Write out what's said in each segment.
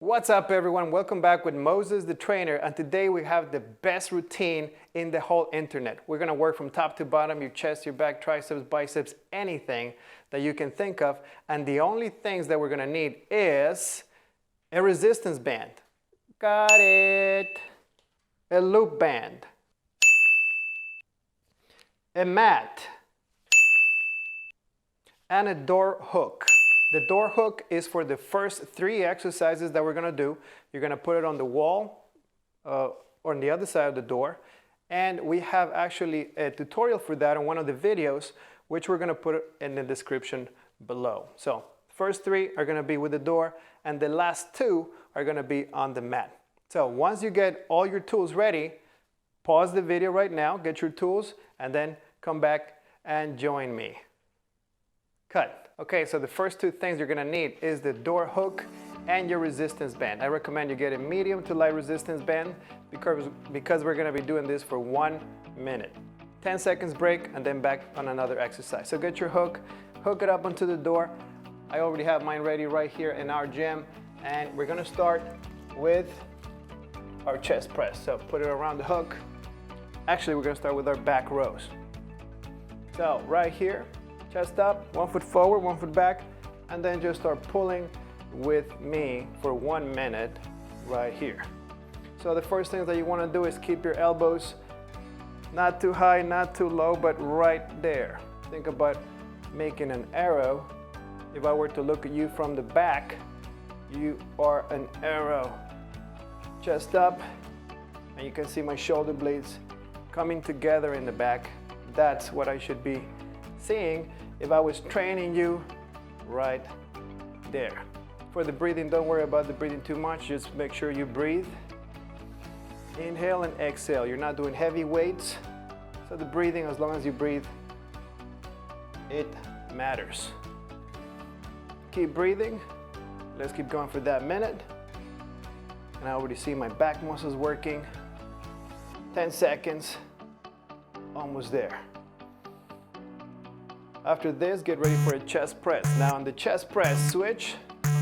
What's up everyone? Welcome back with Moses the trainer, and today we have the best routine in the whole internet. We're gonna work from top to bottom, your chest, your back, triceps, biceps, anything that you can think of. And the only things that we're gonna need is a resistance band. Got it. A loop band. A mat. And a door hook. The door hook is for the first 3 exercises that we're gonna do. You're gonna put it on the wall or on the other side of the door. And we have actually a tutorial for that on one of the videos, which we're gonna put in the description below. So first 3 are gonna be with the door, and the last 2 are gonna be on the mat. So once you get all your tools ready, pause the video right now, get your tools, and then come back and join me. Cut. Okay, so the first 2 things you're gonna need is the door hook and your resistance band. I recommend you get a medium to light resistance band because we're gonna be doing this for 1 minute. 10 seconds break and then back on another exercise. So get your hook, hook it up onto the door. I already have mine ready right here in our gym, and we're gonna start with our chest press. So put it around the hook. Actually, we're gonna start with our back rows. So right here, chest up, 1 foot forward, 1 foot back, and then just start pulling with me for 1 minute right here. So the first thing that you want to do is keep your elbows not too high, not too low, but right there. Think about making an arrow. If I were to look at you from the back, you are an arrow. Chest up, and you can see my shoulder blades coming together in the back. That's what I should be seeing if I was training you right there. For the breathing, don't worry about the breathing too much. Just make sure you breathe. Inhale and exhale. You're not doing heavy weights. So the breathing, as long as you breathe, it matters. Keep breathing. Let's keep going for that minute. And I already see my back muscles working. 10 seconds. Almost there. After this, get ready for a chest press. Now on the chest press switch,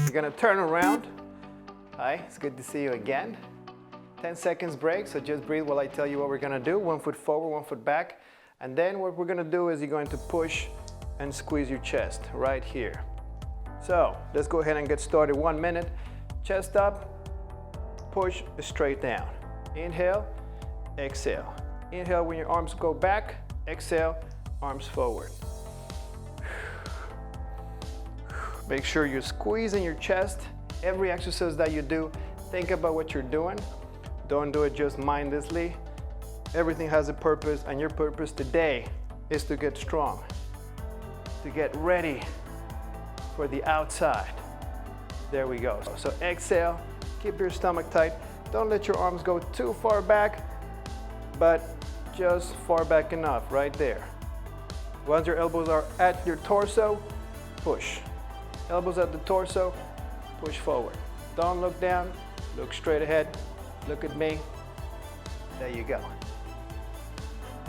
you're gonna turn around. Hi, it's good to see you again. 10 seconds break, so just breathe while I tell you what we're gonna do. 1 foot forward, 1 foot back. And then what we're gonna do is you're going to push and squeeze your chest right here. So let's go ahead and get started. 1 minute, chest up, push straight down. Inhale, exhale. Inhale when your arms go back, exhale, arms forward. Make sure you're squeezing your chest. Every exercise that you do, think about what you're doing. Don't do it just mindlessly. Everything has a purpose, and your purpose today is to get strong, to get ready for the outside. There we go. So exhale, keep your stomach tight. Don't let your arms go too far back, but just far back enough, right there. Once your elbows are at your torso, push. Elbows at the torso, push forward. Don't look down, look straight ahead. Look at me. There you go.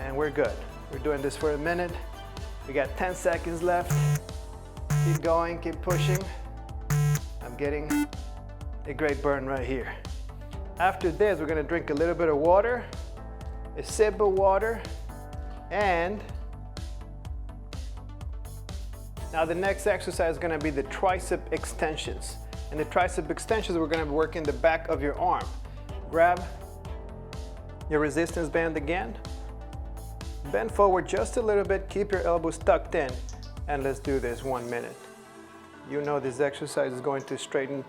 And we're good. We're doing this for a minute. We got 10 seconds left. Keep going, keep pushing. I'm getting a great burn right here. After this, we're gonna drink a little bit of water, a sip of water, and now the next exercise is gonna be the tricep extensions. And the tricep extensions, we're gonna work in the back of your arm. Grab your resistance band again. Bend forward just a little bit, keep your elbows tucked in, and let's do this 1 minute. You know this exercise is going to strengthen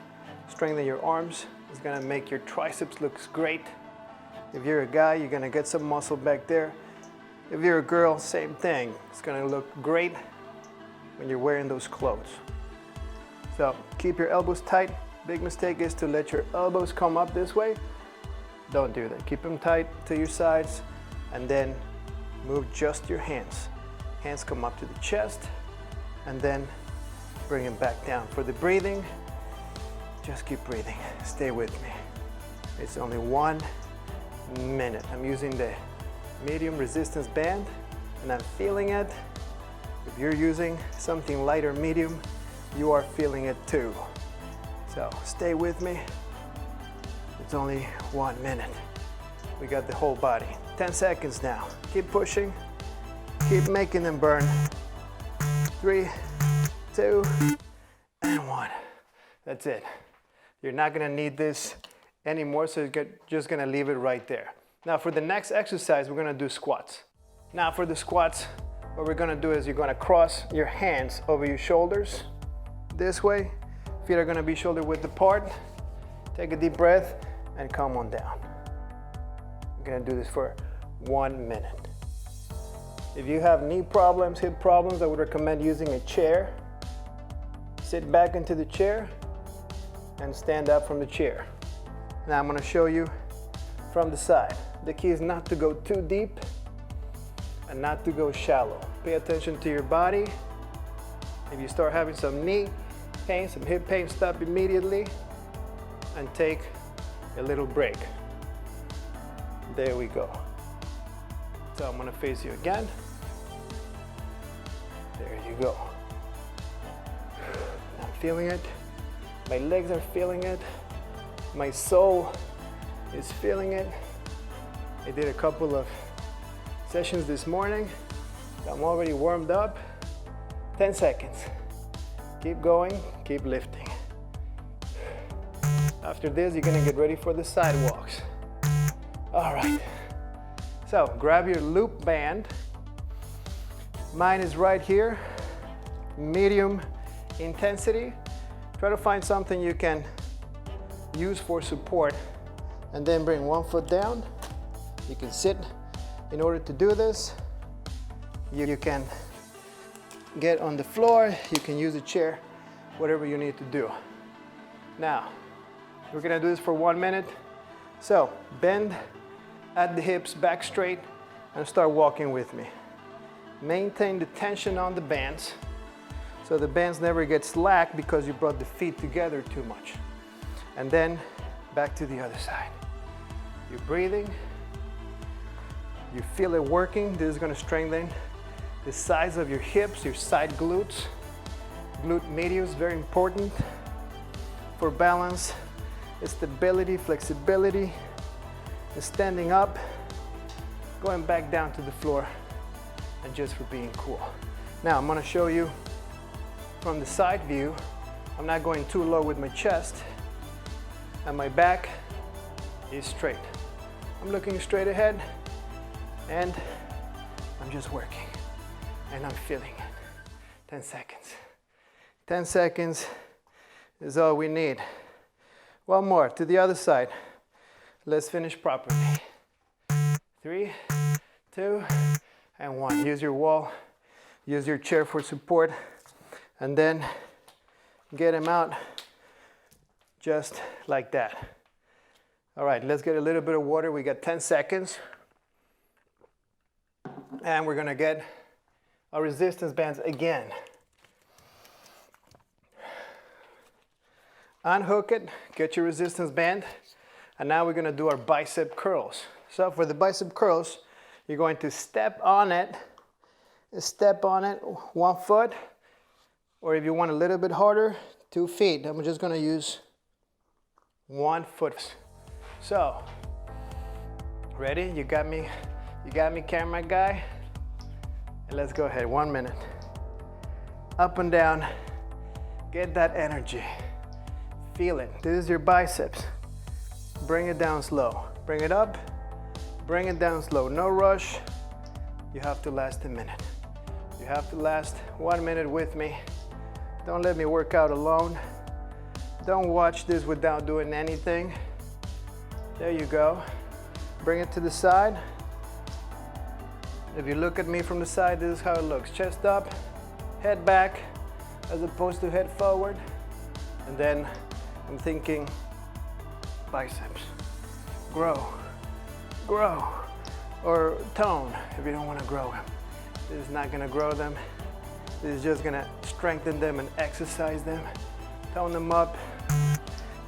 your arms. It's gonna make your triceps look great. If you're a guy, you're gonna get some muscle back there. If you're a girl, same thing. It's gonna look great when you're wearing those clothes. So keep your elbows tight. Big mistake is to let your elbows come up this way. Don't do that. Keep them tight to your sides, and then move just your hands. Hands come up to the chest, and then bring them back down. For the breathing, just keep breathing. Stay with me. It's only 1 minute. I'm using the medium resistance band, and I'm feeling it. If you're using something light or medium, you are feeling it too. So stay with me. It's only 1 minute. We got the whole body. 10 seconds now. Keep pushing. Keep making them burn. 3, 2, and 1. That's it. You're not gonna need this anymore, so you're just gonna leave it right there. Now for the next exercise, we're gonna do squats. Now for the squats, what we're gonna do is you're gonna cross your hands over your shoulders this way. Feet are gonna be shoulder width apart. Take a deep breath and come on down. We're gonna do this for 1 minute. If you have knee problems, hip problems, I would recommend using a chair. Sit back into the chair and stand up from the chair. Now I'm gonna show you from the side. The key is not to go too deep and not to go shallow. Pay attention to your body. If you start having some knee pain, some hip pain, stop immediately and take a little break. There we go. So I'm gonna face you again. There you go. I'm feeling it. My legs are feeling it. My soul is feeling it. I did a couple of sessions this morning. I'm already warmed up. 10 seconds. Keep going, keep lifting. After this, you're gonna get ready for the sidewalks. All right. So grab your loop band. Mine is right here, medium intensity. Try to find something you can use for support and then bring one foot down. You can sit. In order to do this, you can get on the floor, you can use a chair, whatever you need to do. Now, we're gonna do this for 1 minute. So bend at the hips, back straight, and start walking with me. Maintain the tension on the bands so the bands never get slack because you brought the feet together too much. And then back to the other side. You're breathing. You feel it working. This is going to strengthen the sides of your hips, your side glutes. Glute medius, very important for balance, stability, flexibility, and standing up, going back down to the floor, and just for being cool. Now I'm going to show you from the side view. I'm not going too low with my chest, and my back is straight. I'm looking straight ahead, and I'm just working, and I'm feeling it. 10 seconds. 10 seconds is all we need. One more to the other side. Let's finish properly. 3, 2, and 1. Use your wall, use your chair for support, and then get them out just like that. All right, let's get a little bit of water. We got 10 seconds. And we're gonna get our resistance bands again. Unhook it, get your resistance band, and now we're gonna do our bicep curls. So for the bicep curls, you're going to step on it, 1 foot, or if you want a little bit harder, 2 feet. I'm just gonna use 1 foot. So, ready? You got me, camera guy? And let's go ahead, 1 minute. Up and down, get that energy. Feel it. This is your biceps. Bring it down slow. Bring it up, bring it down slow. No rush. You have to last a minute. You have to last 1 minute with me. Don't let me work out alone. Don't watch this without doing anything. There you go. Bring it to the side. If you look at me from the side, this is how it looks. Chest up, head back, as opposed to head forward. And then I'm thinking biceps. Grow, grow, or tone if you don't want to grow them. This is not going to grow them. This is just going to strengthen them and exercise them, tone them up.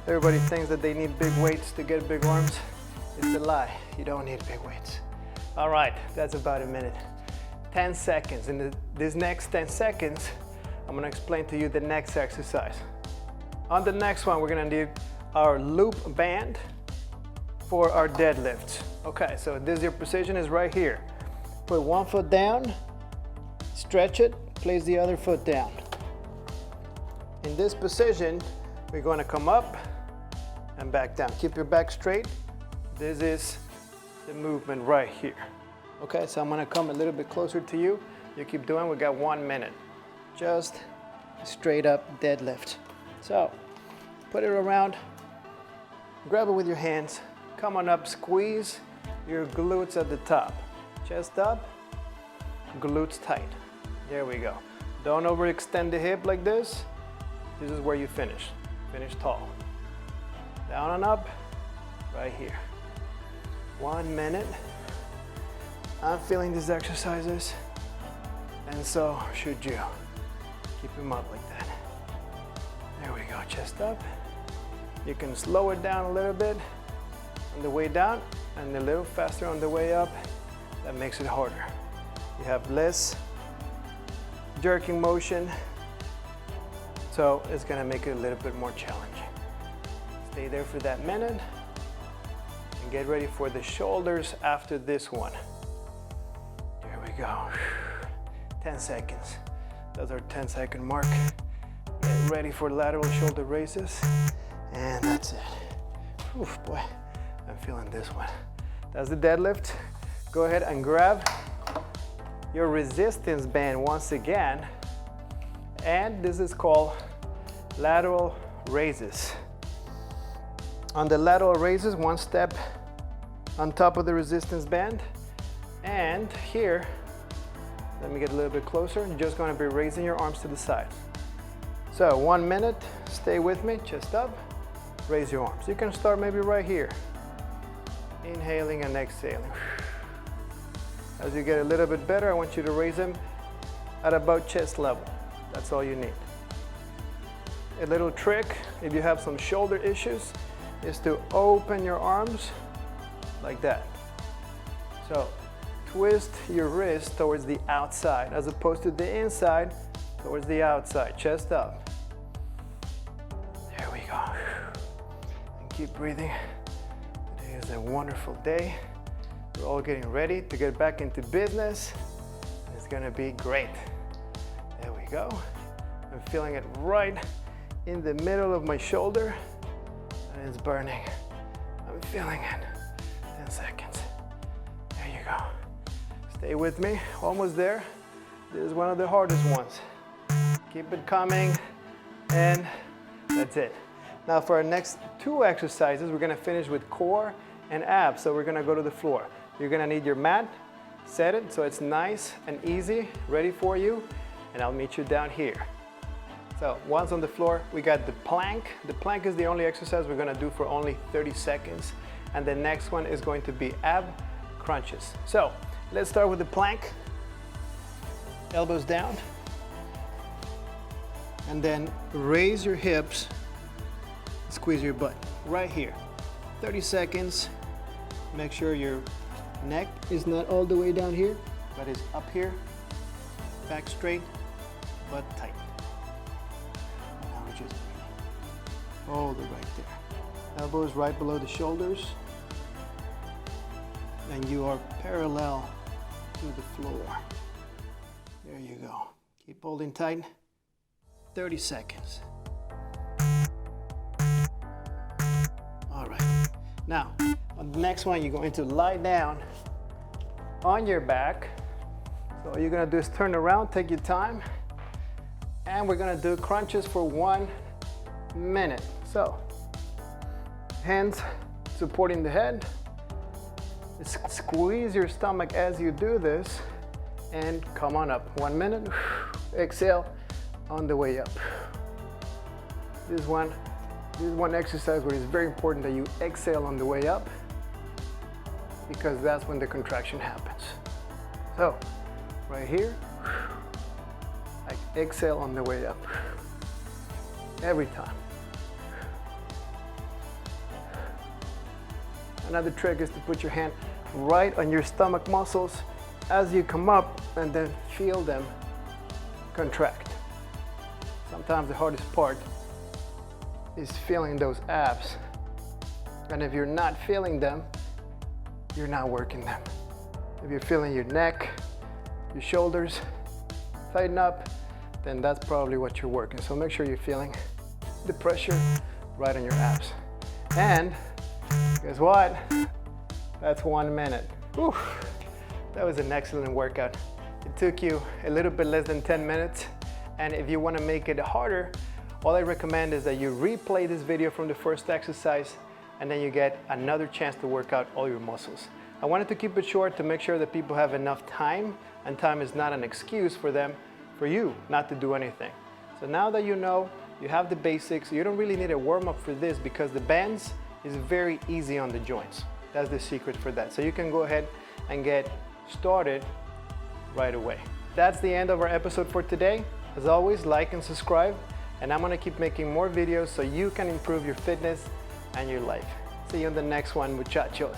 Everybody thinks that they need big weights to get big arms. It's a lie. You don't need big weights. All right, that's about a minute. 10 seconds. In this next 10 seconds, I'm going to explain to you the next exercise. On the next one, we're going to do our loop band. for our deadlifts. Okay, so this, your position is right here. Put one foot down, stretch it, place the other foot down. In this position, we're going to come up and back down. Keep your back straight. This is the movement right here. Okay, so I'm going to come a little bit closer to you. You keep doing, we got 1 minute. Just straight up deadlift. So, put it around, grab it with your hands, come on up, squeeze your glutes at the top. Chest up, glutes tight. There we go. Don't overextend the hip like this. This is where you finish. Finish tall. Down and up, right here. 1 minute. I'm feeling these exercises, and so should you. Keep them up like that. There we go, chest up. You can slow it down a little bit on the way down and a little faster on the way up. That makes it harder. You have less jerking motion, so it's gonna make it a little bit more challenging. Stay there for that minute and get ready for the shoulders after this one. There we go. 10 seconds. That's our 10-second mark. Get ready for lateral shoulder raises. And that's it. Oof, boy, I'm feeling this one. That's the deadlift. Go ahead and grab your resistance band once again. And this is called lateral raises. On the lateral raises, one step on top of the resistance band. And here, let me get a little bit closer. You're just going to be raising your arms to the side. So 1 minute, stay with me, chest up, raise your arms. You can start maybe right here. Inhaling and exhaling. As you get a little bit better, I want you to raise them at about chest level. That's all you need. A little trick, if you have some shoulder issues, is to open your arms like that. So twist your wrist towards the outside as opposed to the inside towards the outside. Chest up. There we go. And keep breathing. Today is a wonderful day. We're all getting ready to get back into business. It's gonna be great. There we go. I'm feeling it right in the middle of my shoulder and it's burning. I'm feeling it. 10 seconds. There you go. Stay with me, almost there. This is one of the hardest ones. Keep it coming, and that's it. Now for our next 2 exercises, we're gonna finish with core and abs. So we're gonna go to the floor. You're gonna need your mat, set it so it's nice and easy, ready for you, and I'll meet you down here. So once on the floor, we got the plank. The plank is the only exercise we're gonna do for only 30 seconds. And the next one is going to be ab crunches. So let's start with the plank. Elbows down. And then raise your hips, squeeze your butt right here. 30 seconds. Make sure your neck is not all the way down here, but is up here. Back straight, butt tight. Now we're just breathing. Hold it right there. Elbows right below the shoulders. And you are parallel to the floor. There you go. Keep holding tight. 30 seconds. All right. Now, on the next one, you're going to lie down on your back. So all you're gonna do is turn around, take your time, and we're gonna do crunches for 1 minute. So, hands supporting the head. Squeeze your stomach as you do this, and come on up. 1 minute. Exhale on the way up. This is one exercise where it's very important that you exhale on the way up, because that's when the contraction happens. So, right here, I exhale on the way up. Every time. Another trick is to put your hand right on your stomach muscles as you come up and then feel them contract. Sometimes the hardest part is feeling those abs And if you're not feeling them, you're not working them. If you're feeling your neck, your shoulders tighten up, then that's probably what you're working. So make sure you're feeling the pressure right on your abs. And guess what? That's 1 minute. Whew. That was an excellent workout. It took you a little bit less than 10 minutes. And if you want to make it harder, all I recommend is that you replay this video from the first exercise, and then you get another chance to work out all your muscles. I wanted to keep it short to make sure that people have enough time, and time is not an excuse for you not to do anything. So now that you know, you have the basics, you don't really need a warm-up for this because the bands is very easy on the joints. That's the secret for that. So you can go ahead and get started right away. That's the end of our episode for today. As always, like and subscribe, and I'm gonna keep making more videos so you can improve your fitness and your life. See you in the next one, muchachos.